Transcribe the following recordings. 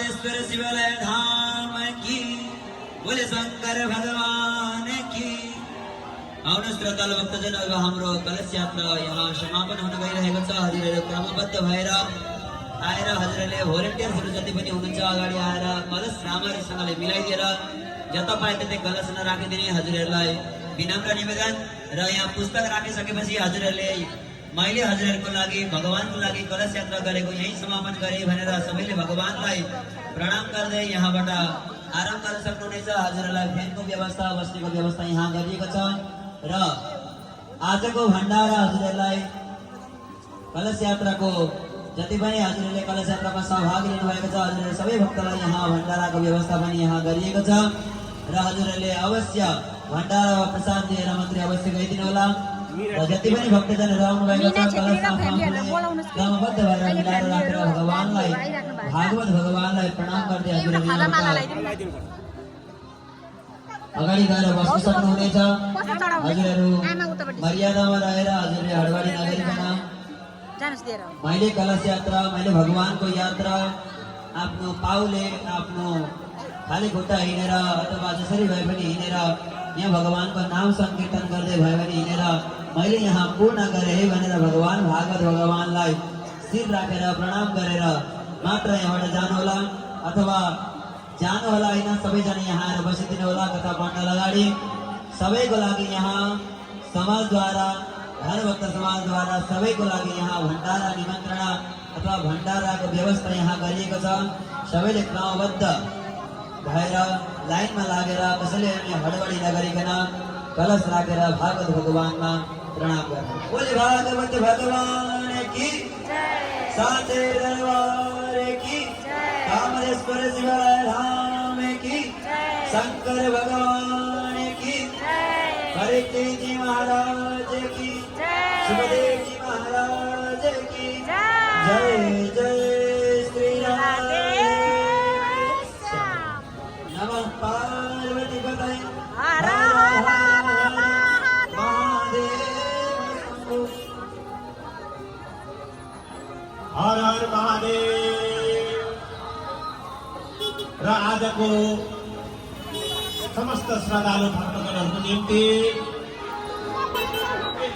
कामेश्वर शिवालय धाम की, बोले शंकर भगवान की। आउनुहोस् श्रोताल भक्तजन, अब हाम्रो कलश यात्रा यहाँ समापन हुन गइरहेको छ। हजुरहरू क्रमबद्ध भएर आएर हजुरहरूले भोलिन्टियर्सहरू जति पनि हुनुहुन्छ अगाडि आएर कलश राम्ररीसँगले मिलाइदिएर जता पाए त्यतै कलश नराखिदिने हजुरहरूलाई विनम्र निवेदन। र यहाँ पुस्तक राखिसकेपछि हजुरहरूले मैले हजुरहरूको लागि भगवानको लागि कलश यात्रा गरेको यही समापन गरे भनेर सबैले भगवानलाई प्रणाम गर्दै यहाँबाट आराम गर्न सक्नुहुनेछ। हजुरहरूलाई फ्यानको व्यवस्था, बस्नेको व्यवस्था यहाँ गरिएको छ। र आजको भण्डारा हजुरहरूलाई कलश यात्राको जति पनि हजुरहरूले कलश यात्रामा सहभागी लिनुभएको छ हजुरहरू सबै भक्तलाई यहाँ भण्डाराको व्यवस्था पनि यहाँ गरिएको छ। र हजुरहरूले अवश्य भण्डारा वा प्रसाद लिएर मात्रै अवश्य गइदिनु होला। र जति पनि भक्तजनहरू आउनुभएको छ कलशमा क्रमबद्ध भएर मिलाएर राखेर भगवानलाई, भागवत भगवानलाई प्रणाम गर्दै हजुरहरू अगाडि गएर बस्न सक्नुहुनेछ। हजुरहरू मर्यादामा रहेर हजुरले हडबडी नगरिकन मैले कलश यात्रा, मैले भगवानको यात्रा आफ्नो पाउले, आफ्नो खाली खुट्टा हिँडेर अथवा जसरी भए पनि हिँडेर यहाँ भगवानको नाम संकीर्तन गर्दै भए पनि हिँडेर मैले यहाँ पूर्ण गरेँ भनेर भगवान भागवत भगवानलाई शिर राखेर प्रणाम गरेर मात्र यहाँबाट जानुहोला। अथवा जानु होला होइन, सबैजना यहाँ आएर बसिदिनु होला। कथा पढ्न अगाडि सबैको लागि यहाँ समाजद्वारा, हरभक्त समाजद्वारा सबैको लागि यहाँ भण्डारा निमन्त्रणा अथवा भण्डाराको व्यवस्था यहाँ गरिएको छ। सबैले क्रमबद्ध भएर लाइनमा लागेर कसैले हडबडी नगरिकन कलश राखेर भागवत भगवानमा प्रणाम गर्नु। बोले भागवत भगवान की, साचे दरबार की, कामेश्वर शिवालय धाम की, शंकर भगवान की, हरिके जी महाराज की, सुखदेव जी महाराज की जय जय श्री राम। नमः पार्वती पतये हर हर महादेव। हर हर महादेव। र आजको समस्त श्रद्धालु भक्तजनहरूको निम्ति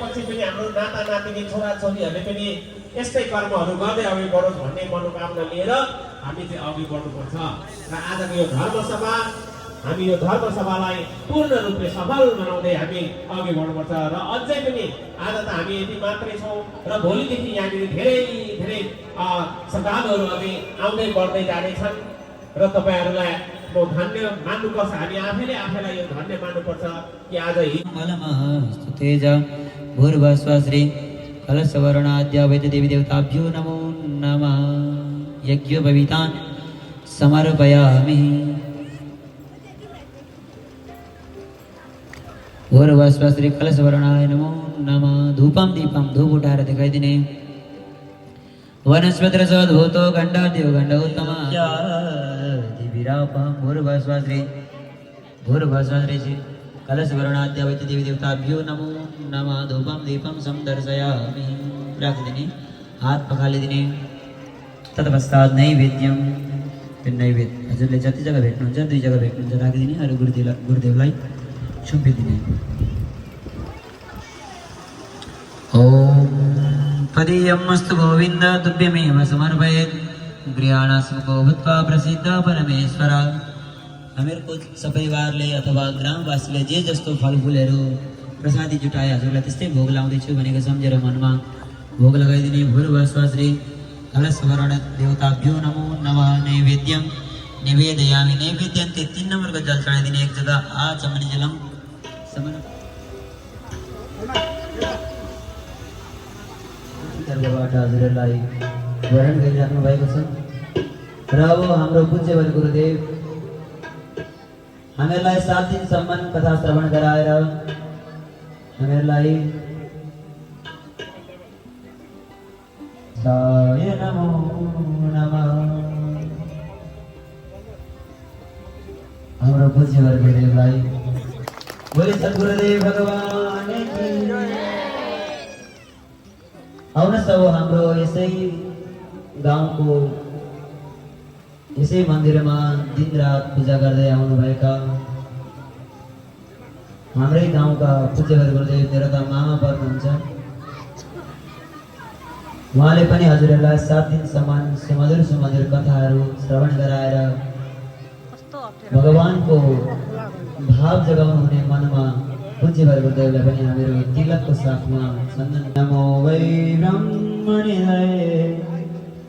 पछि पनि हाम्रो नाता नातिनी छोराछोरीहरूले पनि यस्तै कर्महरू गर्दै अघि बढोस् भन्ने मनोकामना लिएर हामी चाहिँ अघि बढ्नुपर्छ। र आजको यो धर्मसभा, हामी यो धर्मसभालाई पूर्ण रूपले सफल बनाउँदै हामी अघि बढ्नुपर्छ। र अझै पनि आज त हामी यति मात्रै छौँ र भोलिदेखि यहाँनिर धेरै धेरै श्रद्धालुहरू अघि आउँदै बढ्दै जानेछन्। र तपाईँहरूलाई म धन्य मान्नुपर्छ, हामी आफैलाई यो धन्य मान्नुपर्छ कि आज तेज भूर्भस्वश्री कलशवर्णाद्य वैद्य देवी देवताभ्यो नमो नमः। यज्ञोपवीतान् समर्पयामि। भूर्भस्वश्री कलशवर्णाय नमो नमः। धूपम दीपम, धूप उठाएर दिखाइदिने। वनस्पतिरसोद्भूतो गण्डदेव गण्डोत्तम दिविरापं भूर्भस्वश्री कलशवर्णाद्य वैद्य देवी देवताभ्यो नमो नमः। धूपम दीपम समदर्शयामि। राखिदिने, हात पखालिदिने। तत्पश्चात् नैवेद्यम, नैवेद्य हजुरले जति जग्गा भेट्नुहुन्छ, 2 जग्गा भेट्नुहुन्छ राखिदिने। अरू गुरुदेवलाई सुम्पिदिने। ओम पदीयमस्तु गोविन्द तुभ्यमेव समर्पयेत्। गृहाणास्मको भूत्वा प्रसिद्ध परमेश्वर। हामीहरूको सपरिवारले अथवा ग्रामवासीले जे जस्तो फलफुलहरू प्रसादी जुटाए हजुरलाई त्यस्तै भोग लाउँदैछु भनेको सम्झेर मनमा भोग लगाइदिने। भूर्भस्वश्री कलशवर्ण देवताभ्यो नमो नमः। नैवेद्यम निवेदयामि। नैवेद्यम 3 नम्बरको जल चढाइदिने। एक जग्गा आचमनी जलम तर्फबाट हजुरहरूलाई वरण गरिराख्नु भएको छ। र अब हाम्रो पूज्य गुरुदेव हामीहरूलाई 7 दिनसम्म कथा श्रवण गराएर हामीहरूलाई साय नमो नमः। हाम्रो पूज्य गुरुदेवलाई बोले सद्गुरुदेव भगवान की। आउनुहोस् अब हाम्रो यसै गाउँको यसै मन्दिरमा दिनरात पूजा गर्दै आउनुभएका हाम्रै गाउँका पूज्यहरू गुरुदेव मेरो त मामा पर्नुहुन्छ। उहाँले पनि हजुरहरूलाई 7 दिनसम्म सुमधुर सुमधुर कथाहरू श्रवण गराएर भगवानको भाव जगाउनु हुने मनमा पूज्यहरू गुरुदेवलाई पनि हामीहरू तिलकको साथमा चन्दन नमो वै ब्रह्मणिहरे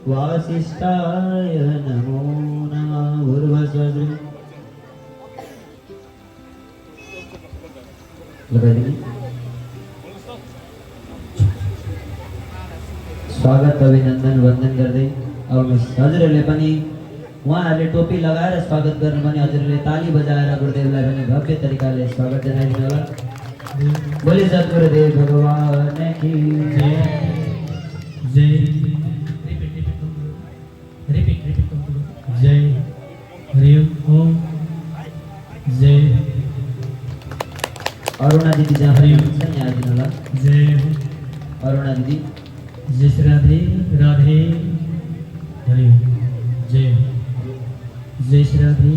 वासिष्ठाय नमो नमः भूर्भुवस्सु लगाइदिनु। स्वागत अभिनन्दन वन्दन गर्दै आउनुहोस्। हजुरहरूले पनि उहाँहरूले टोपी लगाएर स्वागत गर्नु भने हजुरहरूले ताली बजाएर गुरुदेवलाई पनि भव्य तरिकाले स्वागत जनाइदिनु होला। बोली सद्गुरुदेव भगवान की जय जय जय हरि ओम जय। अरुणा दिदी जहाँ पनि हुनुहुन्छ यहाँ आइदिनु होला। जय अरुणा दिदी। जय श्री राधे राधे हरि जय जय श्री राधे।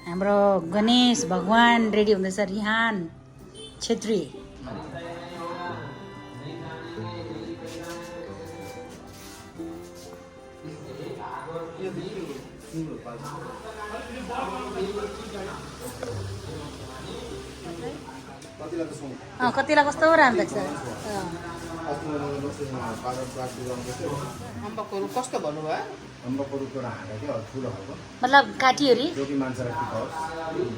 हाम्रो गणेश भगवान रेडी हुँदैछ। रिहान छेत्री कतिलाई कस्तो राम्रो देख्छ। अम्बकहरू कस्तो भन्नुभयो? अम्बकहरू एउटा हाँगा क्या ठुलो खालको मतलब काटियोरी जो कि मान्छेलाई टिकाओस्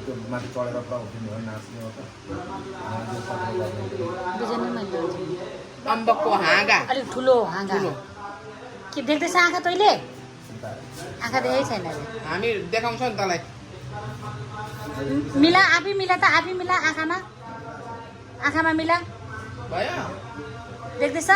त्यो माथि चढेर पुरा उठ्नु भयो नाच्ने हो त बुझेन मैले। अम्बकको हाँगा अलिक ठुलो हाँगा के देख्दैछ आँखा तैँले? आँखा देखेकै छैन। हामी देखाउँछ नि तँलाई। मिला आफै मिला त आफै मिला आँखामा आँखामा मिला भयो देख्दैछ?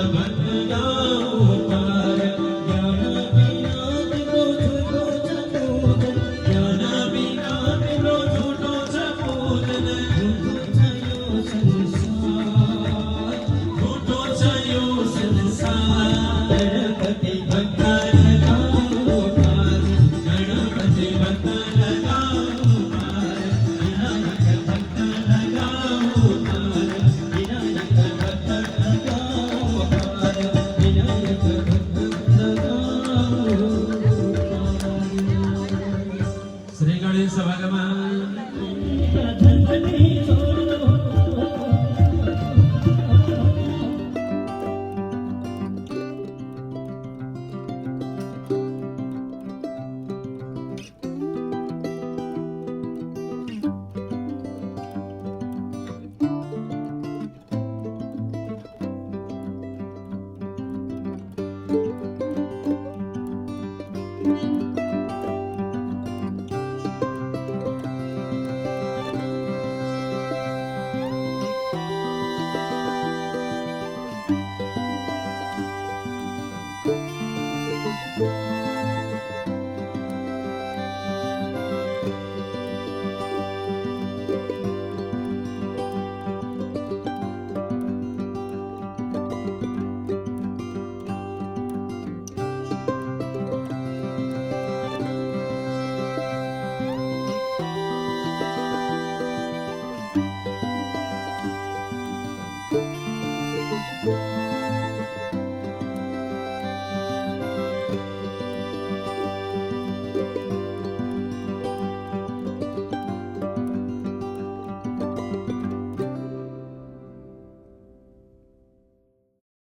Bye.